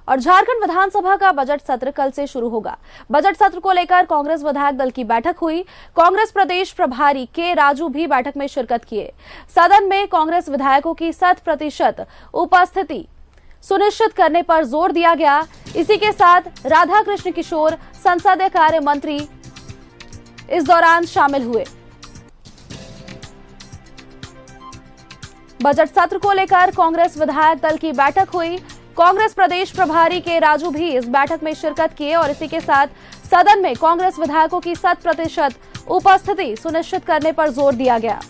और झारखंड विधानसभा का बजट सत्र कल से शुरू होगा। बजट सत्र को लेकर कांग्रेस विधायक दल की बैठक हुई। कांग्रेस प्रदेश प्रभारी के राजू भी बैठक में शिरकत किए। सदन में कांग्रेस विधायकों की 100% उपस्थिति सुनिश्चित करने पर जोर दिया गया। इसी के साथ राधा कृष्ण किशोर संसदीय कार्य मंत्री इस दौरान शामिल हुए। बजट सत्र को लेकर कांग्रेस विधायक दल की बैठक हुई। कांग्रेस प्रदेश प्रभारी के राजू भी इस बैठक में शिरकत किए और इसी के साथ सदन में कांग्रेस विधायकों की 100% उपस्थिति सुनिश्चित करने पर जोर दिया गया।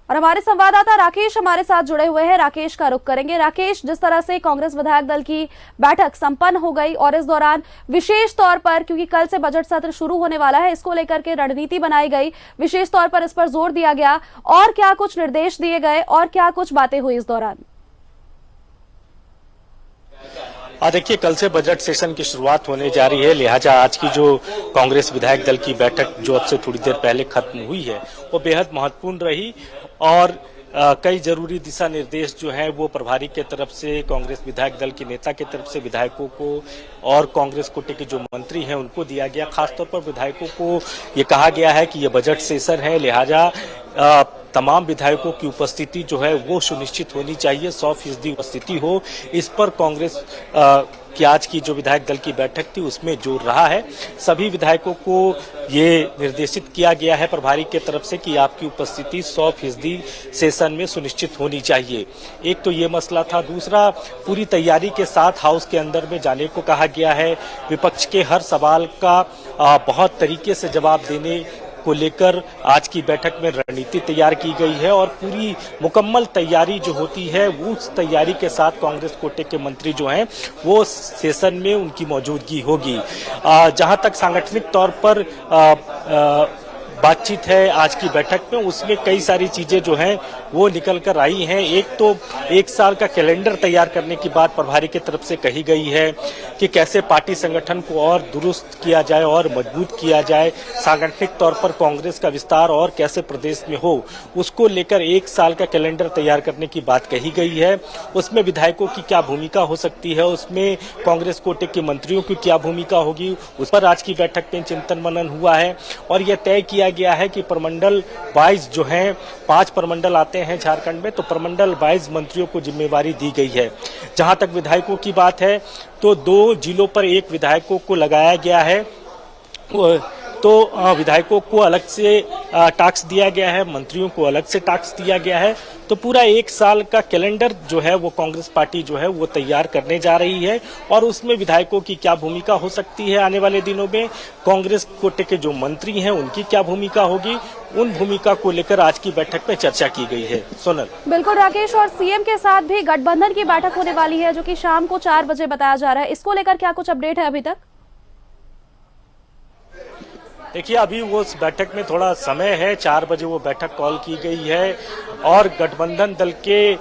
और हमारे संवाददाता राकेश हमारे साथ जुड़े हुए हैं। राकेश का रुख करेंगे। राकेश, जिस तरह से कांग्रेस विधायक दल की बैठक संपन्न हो गई और इस दौरान विशेष तौर पर, क्योंकि कल से बजट सत्र शुरू होने वाला है, इसको लेकर के रणनीति बनाई गई, विशेष तौर पर इस पर जोर दिया गया, और क्या कुछ निर्देश दिए गए और क्या कुछ बातें हुई इस दौरान? देखिए, कल से बजट सेशन की शुरुआत होने जा रही है, लिहाजा आज की जो कांग्रेस विधायक दल की बैठक जो अब से थोड़ी देर पहले खत्म हुई है वो बेहद महत्वपूर्ण रही और कई जरूरी दिशा निर्देश जो हैं वो प्रभारी के तरफ से, कांग्रेस विधायक दल के नेता के तरफ से विधायकों को और कांग्रेस कोटे के जो मंत्री हैं उनको दिया गया। खासतौर पर विधायकों को ये कहा गया है कि ये बजट सेशन है, लिहाजा तमाम विधायकों की उपस्थिति जो है वो सुनिश्चित होनी चाहिए, 100% उपस्थिति हो। इस पर कांग्रेस की आज की जो विधायक दल की बैठक थी उसमें जोर रहा है। सभी विधायकों को ये निर्देशित किया गया है प्रभारी के तरफ से कि आपकी उपस्थिति 100% सेशन में सुनिश्चित होनी चाहिए। एक तो ये मसला था। दूसरा, पूरी तैयारी के साथ हाउस के अंदर में जाने को कहा गया है। विपक्ष के हर सवाल का बहुत तरीके से जवाब देने को लेकर आज की बैठक में रणनीति तैयार की गई है और पूरी मुकम्मल तैयारी जो होती है उस तैयारी के साथ कांग्रेस कोटे के मंत्री जो हैं वो सेशन में उनकी मौजूदगी होगी। जहां तक सांगठनिक तौर पर बातचीत है आज की बैठक में, उसमें कई सारी चीजें जो हैं वो निकल कर आई हैं। एक तो 1 साल का कैलेंडर तैयार करने की बात प्रभारी की तरफ से कही गई है कि कैसे पार्टी संगठन को और दुरुस्त किया जाए और मजबूत किया जाए, सांगठनिक तौर पर कांग्रेस का विस्तार और कैसे प्रदेश में हो, उसको लेकर 1 साल का कैलेंडर तैयार करने की बात कही गई है। उसमें विधायकों की क्या भूमिका हो सकती है, उसमें कांग्रेस कोटे के मंत्रियों की क्या भूमिका होगी, उस पर आज की बैठक में चिंतन मनन हुआ है और यह तय किया गया है कि प्रमंडल वाइज जो है 5 प्रमंडल आते हैं झारखंड में, तो प्रमंडल वाइज मंत्रियों को जिम्मेवारी दी गई है। जहां तक विधायकों की बात है तो 2 जिलों पर 1 विधायकों को लगाया गया है, तो विधायकों को अलग से टास्क दिया गया है, मंत्रियों को अलग से टास्क दिया गया है। तो पूरा 1 साल का कैलेंडर जो है वो कांग्रेस पार्टी जो है वो तैयार करने जा रही है और उसमें विधायकों की क्या भूमिका हो सकती है आने वाले दिनों में, कांग्रेस कोटे के जो मंत्री हैं उनकी क्या भूमिका होगी, उन भूमिका को लेकर आज की बैठक में चर्चा की गई है। सोनल। बिल्कुल राकेश, और सीएम के साथ भी गठबंधन की बैठक होने वाली है जो कि शाम को 4 बजे बताया जा रहा है, इसको लेकर क्या कुछ अपडेट है अभी तक? देखिए, अभी वो उस बैठक में थोड़ा समय है, 4 बजे वो बैठक कॉल की गई है और गठबंधन दल के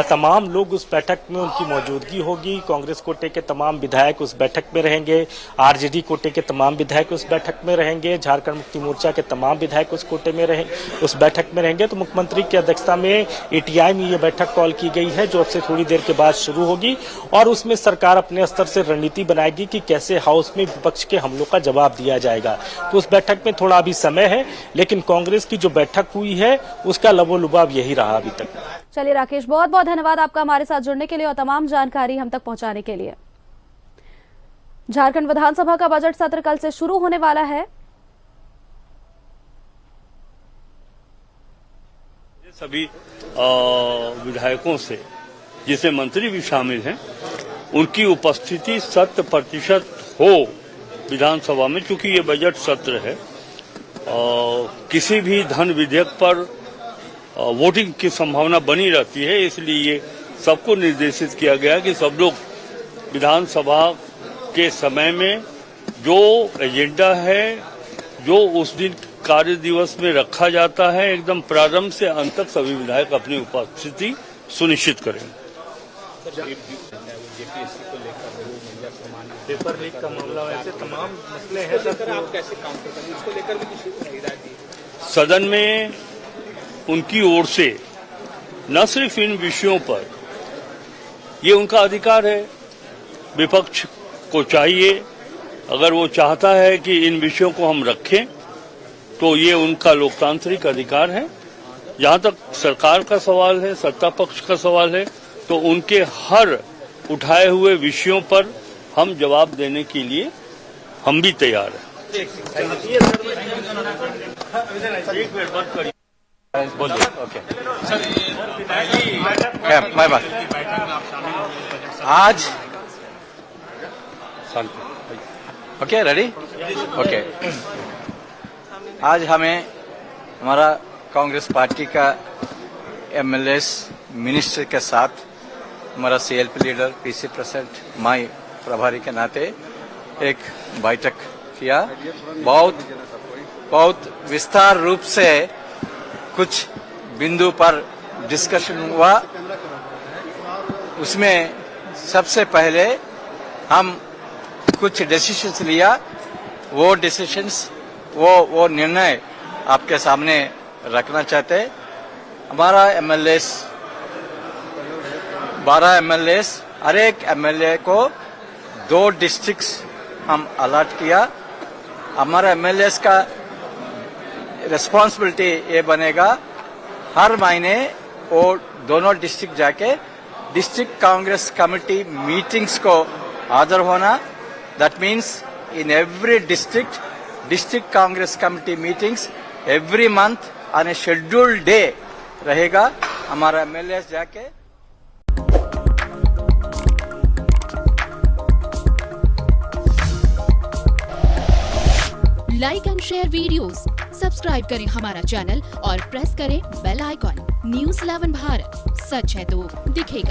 तमाम लोग उस बैठक में उनकी मौजूदगी होगी। कांग्रेस कोटे के तमाम विधायक उस बैठक में रहेंगे, आरजेडी कोटे के तमाम विधायक उस बैठक में रहेंगे, झारखंड मुक्ति मोर्चा के तमाम विधायक उस कोटे में उस बैठक में रहेंगे। तो मुख्यमंत्री की अध्यक्षता में एटीआई में ये बैठक कॉल की गई है जो अब से थोड़ी देर के बाद शुरू होगी और उसमें सरकार अपने स्तर से रणनीति बनाएगी कि कैसे हाउस में विपक्ष के हमलों का जवाब दिया जाएगा। तो उस बैठक में थोड़ा अभी समय है, लेकिन कांग्रेस की जो बैठक हुई है उसका लबोलुबाव यही रहा अभी तक। चलिए राकेश, बहुत बहुत धन्यवाद आपका हमारे साथ जुड़ने के लिए और तमाम जानकारी हम तक पहुंचाने के लिए। झारखंड विधानसभा का बजट सत्र कल से शुरू होने वाला है। सभी विधायकों से, जिसमें मंत्री भी शामिल हैं, उनकी उपस्थिति 100% हो विधानसभा में, क्योंकि ये बजट सत्र है। किसी भी धन विधेयक पर वोटिंग की संभावना बनी रहती है, इसलिए सबको निर्देशित किया गया कि सब लोग विधानसभा के समय में जो एजेंडा है, जो उस दिन कार्य दिवस में रखा जाता है, एकदम प्रारंभ से अंत तक सभी विधायक अपनी उपस्थिति सुनिश्चित करेंगे। पेपर लीक का मामला, ऐसे तमाम मसले हैं सर। आप कैसे काम करते हैं इसको लेकर भी कुछ हिदायत दी? सदन में उनकी ओर से न सिर्फ इन विषयों पर, ये उनका अधिकार है, विपक्ष को चाहिए, अगर वो चाहता है कि इन विषयों को हम रखें तो ये उनका लोकतांत्रिक अधिकार है। जहां तक सरकार का सवाल है, सत्ता पक्ष का सवाल है, तो उनके हर उठाए हुए विषयों पर हम जवाब देने के लिए हम भी तैयार हैं। बोलिए। ओके, मैं बात आज ओके, रेडी? ओके, आज हमें हमारा कांग्रेस पार्टी का एमएलए मिनिस्टर के साथ हमारा सीएलपी लीडर, पीसी प्रेसिडेंट, माई प्रभारी के नाते एक बैठक किया। बहुत विस्तार रूप से कुछ बिंदु पर डिस्कशन हुआ। उसमें सबसे पहले हम कुछ डिसीजंस लिया। वो डिसीजंस, वो निर्णय आपके सामने रखना चाहते। हमारा एमएलए 12 एमएलए, हर एक एमएलए को 2 डिस्ट्रिक्ट्स हम अलॉट किया। हमारा एमएलए का रिस्पॉन्सिबिलिटी ये बनेगा, हर महीने वो दोनों डिस्ट्रिक्ट जाके डिस्ट्रिक्ट कांग्रेस कमेटी मीटिंग्स को हाजिर होना। That means in every district Congress committee meetings every month on A scheduled day रहेगा। हमारा एमएलए जाके like and share videos, subscribe करें हमारा चैनल और प्रेस करें बेल आइकॉन। न्यूज़ 11 भारत, सच है तो दिखेगा।